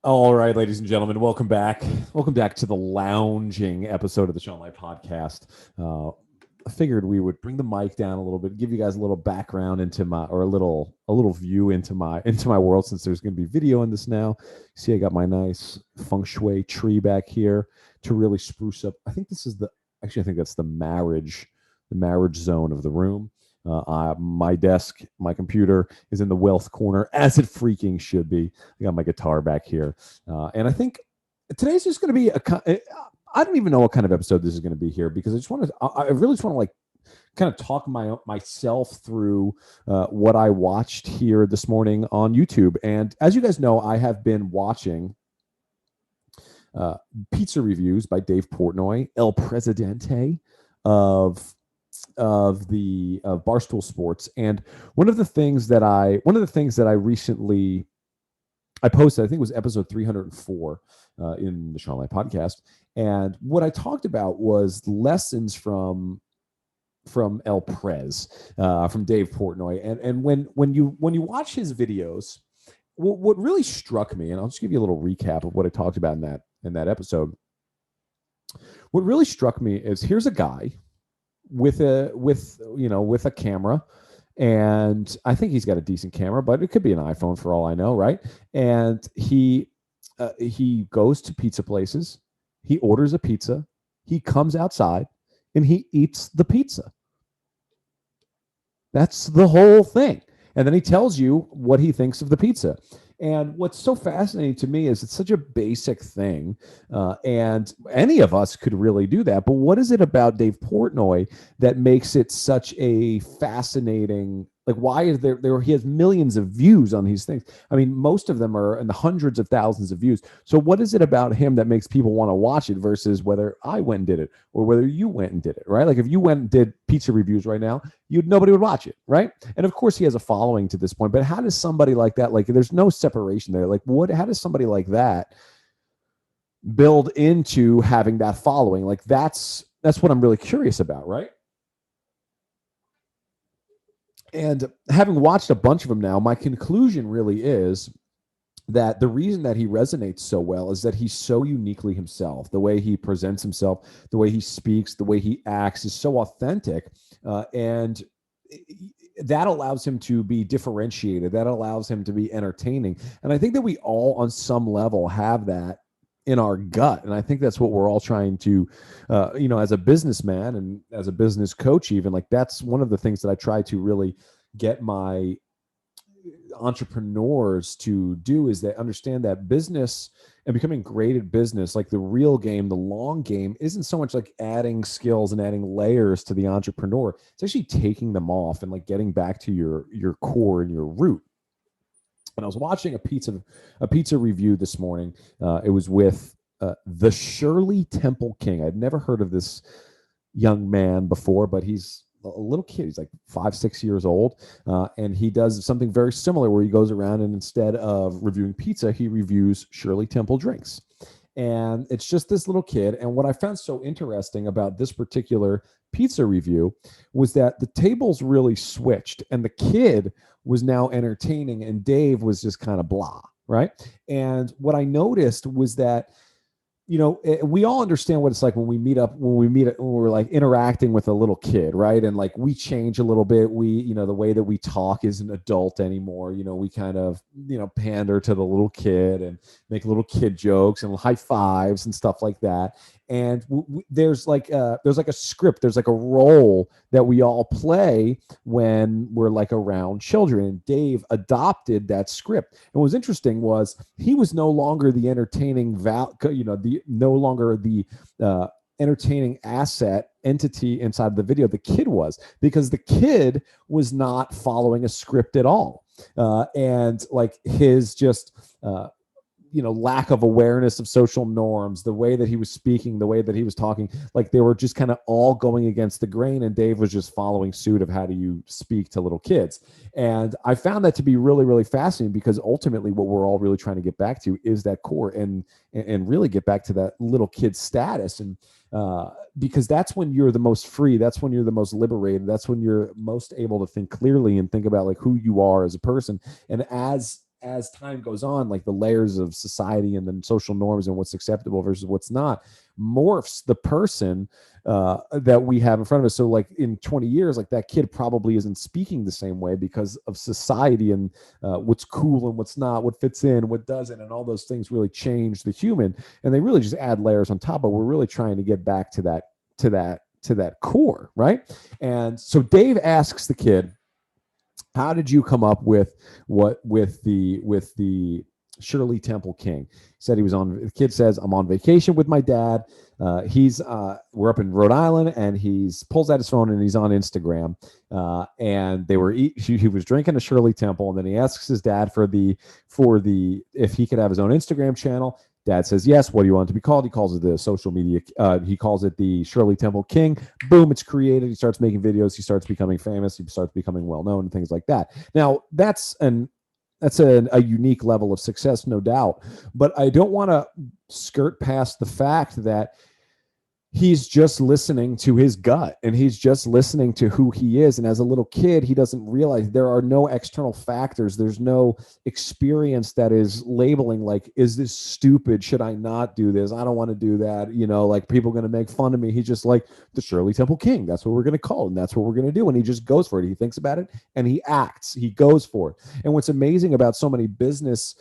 All right, ladies and gentlemen, welcome back. Welcome back to the lounging episode of the Sean Light podcast. Uh, I figured we would bring the mic down a little bit, give you guys a little background into my, or a little view into my world, since there's going to be video in this now. See, I got my nice feng shui tree back here to really spruce up. I think that's the marriage zone of the room. My desk, my computer is in the wealth corner, as it freaking should be. I got my guitar back here. And I think today's just going to be I don't even know what kind of episode this is going to be here, because I really just want to like kind of talk myself through what I watched here this morning on YouTube. And as you guys know, I have been watching uh, pizza reviews by Dave Portnoy, El Presidente of the Barstool Sports. And one of the things that I recently I posted, I think it was episode 304 in the Sean Light podcast. And what I talked about was lessons from El Prez, from Dave Portnoy. And when you watch his videos, what really struck me, and I'll just give you a little recap of what I talked about in that episode. What really struck me is, here's a guy with a camera, and I think he's got a decent camera, but it could be an iPhone for all I know, right? And he goes to pizza places, he orders a pizza, he comes outside, and he eats the pizza. That's the whole thing. And then he tells you what he thinks of the pizza. And what's so fascinating to me is it's such a basic thing, and any of us could really do that. But what is it about Dave Portnoy that makes it such a fascinating? Like, why is there? He has millions of views on these things. I mean, most of them are in the hundreds of thousands of views. So, what is it about him that makes people want to watch it versus whether I went and did it or whether you went and did it, right? Like, if you went and did pizza reviews right now, nobody would watch it, right? And of course, he has a following to this point. But how does somebody like that, like, there's no separation there. Like, what? How does somebody like that build into having that following? Like, that's what I'm really curious about, right? And having watched a bunch of them now, my conclusion really is that the reason that he resonates so well is that he's so uniquely himself. The way he presents himself, the way he speaks, the way he acts is so authentic, and that allows him to be differentiated. That allows him to be entertaining. And I think that we all, on some level, have that in our gut. And I think that's what we're all trying to, as a businessman and as a business coach, even, like, that's one of the things that I try to really get my entrepreneurs to do, is they understand that business and becoming great at business, like the real game, the long game, isn't so much like adding skills and adding layers to the entrepreneur. It's actually taking them off and like getting back to your core and your root. And I was watching a pizza review this morning. It was with the Shirley Temple King. I'd never heard of this young man before, but he's a little kid. He's like 5, 6 years old, and he does something very similar where he goes around and instead of reviewing pizza, he reviews Shirley Temple drinks. And it's just this little kid. And what I found so interesting about this particular pizza review was that the tables really switched, and the kid was now entertaining, and Dave was just kind of blah, right? And what I noticed was that, we all understand what it's like when we're like interacting with a little kid, right? And like, we change a little bit. The way that we talk isn't adult anymore. We kind of, pander to the little kid and make little kid jokes and high fives and stuff like that. And there's like a script, there's like a role that we all play when we're like around children. And Dave adopted that script. And what was interesting was he was no longer the no longer the entertaining asset entity inside the video. The kid was, because the kid was not following a script at all. And like his just lack of awareness of social norms, the way that he was speaking, the way that he was talking, like they were just kind of all going against the grain, and Dave was just following suit of how do you speak to little kids. And I found that to be really, really fascinating, because ultimately what we're all really trying to get back to is that core, and really get back to that little kid status. And because that's when you're the most free, that's when you're the most liberated, that's when you're most able to think clearly and think about like who you are as a person. And as as time goes on, like the layers of society and then social norms and what's acceptable versus what's not morphs the person that we have in front of us. So like in 20 years, like that kid probably isn't speaking the same way because of society and what's cool and what's not, what fits in, what doesn't, and all those things really change the human, and they really just add layers on top. But we're really trying to get back to that core, right? And so Dave asks the kid, how did you come up with the Shirley Temple King? He said he was on. The kid says, I'm on vacation with my dad. We're up in Rhode Island, and he's pulls out his phone and he's on Instagram. And he was drinking a Shirley Temple, and then he asks his dad for the if he could have his own Instagram channel. Dad says yes. What do you want it to be called? He calls it the social media. He calls it the Shirley Temple King. Boom! It's created. He starts making videos. He starts becoming famous. He starts becoming well known and things like that. Now that's a unique level of success, no doubt. But I don't want to skirt past the fact that he's just listening to his gut, and he's just listening to who he is. And as a little kid, he doesn't realize there are no external factors. There's no experience that is labeling like, is this stupid? Should I not do this? I don't want to do that. Like people are going to make fun of me. He's just like the Shirley Temple King. That's what we're going to call it. And that's what we're going to do. And he just goes for it. He thinks about it and he acts. He goes for it. And what's amazing about so many business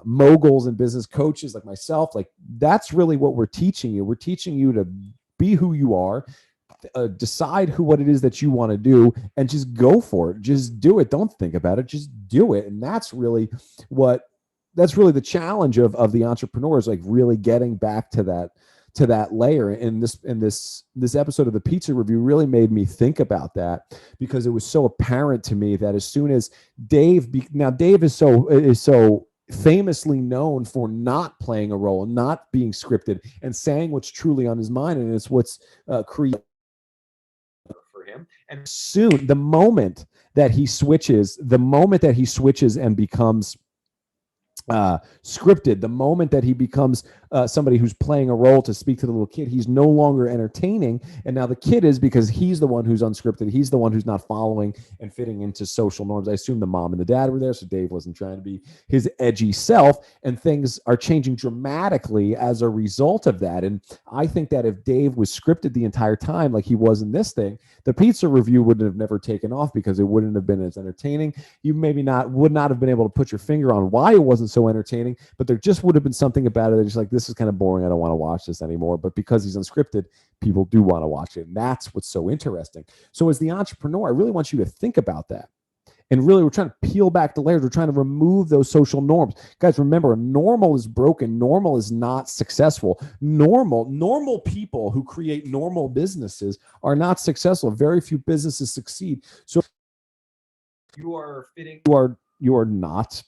moguls and business coaches like myself, like that's really what we're teaching you. We're teaching you to be who you are, decide what it is that you want to do, and just go for it. Just do it. Don't think about it. Just do it. And that's really the challenge of the entrepreneurs, like really getting back to that layer. And this episode of the Pizza Review really made me think about that, because it was so apparent to me that as soon as Dave is so famously known for not playing a role, not being scripted, and saying what's truly on his mind, and it's what's created for him. And soon, the moment that he switches and becomes scripted, the moment that he becomes somebody who's playing a role to speak to the little kid, he's no longer entertaining. And now the kid is, because he's the one who's unscripted. He's the one who's not following and fitting into social norms. I assume the mom and the dad were there, so Dave wasn't trying to be his edgy self, and things are changing dramatically as a result of that. And I think that if Dave was scripted the entire time like he was in this thing, the Pizza Review wouldn't have never taken off, because it wouldn't have been as entertaining. You would not have been able to put your finger on why it wasn't so entertaining, but there just would have been something about it that just like, this is kind of boring. I don't want to watch this anymore. But because he's unscripted, people do want to watch it. And that's what's so interesting. So as the entrepreneur, I really want you to think about that. And really, we're trying to peel back the layers. We're trying to remove those social norms. Guys, remember, normal is broken. Normal is not successful. Normal people who create normal businesses are not successful. Very few businesses succeed. So you are not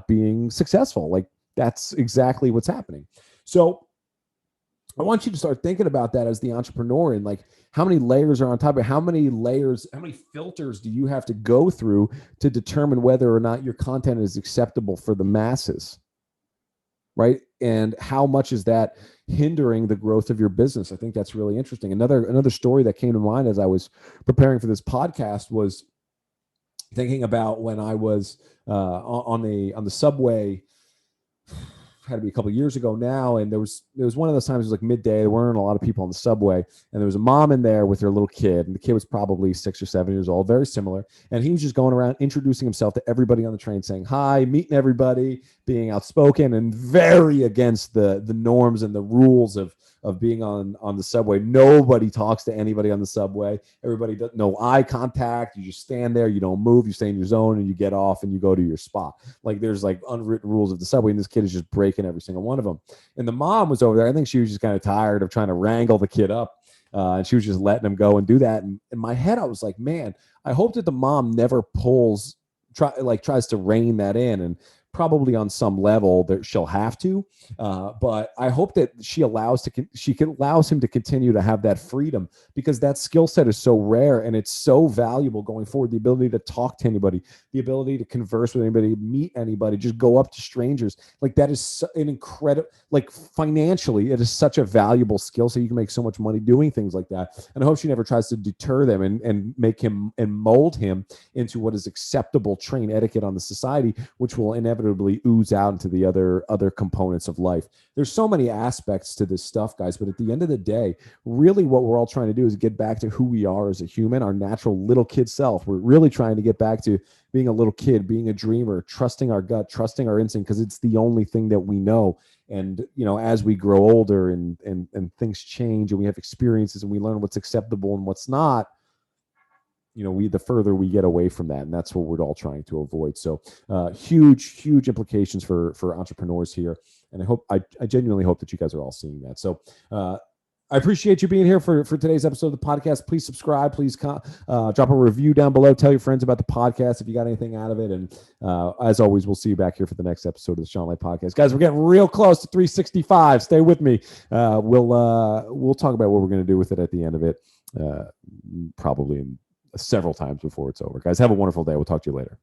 being successful. Like, that's exactly what's happening. So I want you to start thinking about that as the entrepreneur, and like, how many layers are on top of it? How many filters do you have to go through to determine whether or not your content is acceptable for the masses, right? And how much is that hindering the growth of your business? I think that's really interesting. Another story that came to mind as I was preparing for this podcast was thinking about when I was on the subway. Had to be a couple of years ago now, and there was one of those times, it was like midday, there weren't a lot of people on the subway, and there was a mom in there with her little kid, and the kid was probably 6 or 7 years old, very similar, and he was just going around introducing himself to everybody on the train, saying hi, meeting everybody, being outspoken and very against the norms and the rules of being on the subway. Nobody talks to anybody on the subway. Everybody does no eye contact. You just stand there. You don't move. You stay in your zone, and you get off and you go to your spot. Like, there's like unwritten rules of the subway, and this kid is just breaking every single one of them. And the mom was over there. I think she was just kind of tired of trying to wrangle the kid up. And she was just letting him go and do that. And in my head, I was like, man, I hope that the mom never tries to rein that in and probably on some level that she'll have to, but I hope that she allows him to continue to have that freedom, because that skill set is so rare and it's so valuable going forward. The ability to talk to anybody, the ability to converse with anybody, meet anybody, just go up to strangers, like that is an incredible, like financially, it is such a valuable skill. So you can make so much money doing things like that. And I hope she never tries to deter them and make him and mold him into what is acceptable train etiquette on the society, which will inevitably ooze out into the other components of life. There's so many aspects to this stuff, guys, but at the end of the day, really what we're all trying to do is get back to who we are as a human, our natural little kid self. We're really trying to get back to being a little kid, being a dreamer, trusting our gut, trusting our instinct, because it's the only thing that we know. And, you know, as we grow older and things change and we have experiences and we learn what's acceptable and what's not, you know, the further we get away from that, and that's what we're all trying to avoid. So huge implications for entrepreneurs here. And I genuinely hope that you guys are all seeing that. So I appreciate you being here for today's episode of the podcast. Please subscribe. Please drop a review down below. Tell your friends about the podcast if you got anything out of it. And as always, we'll see you back here for the next episode of the Sean Light Podcast. Guys, we're getting real close to 365. Stay with me. We'll talk about what we're going to do with it at the end of it, probably several times before it's over. Guys, have a wonderful day. We'll talk to you later.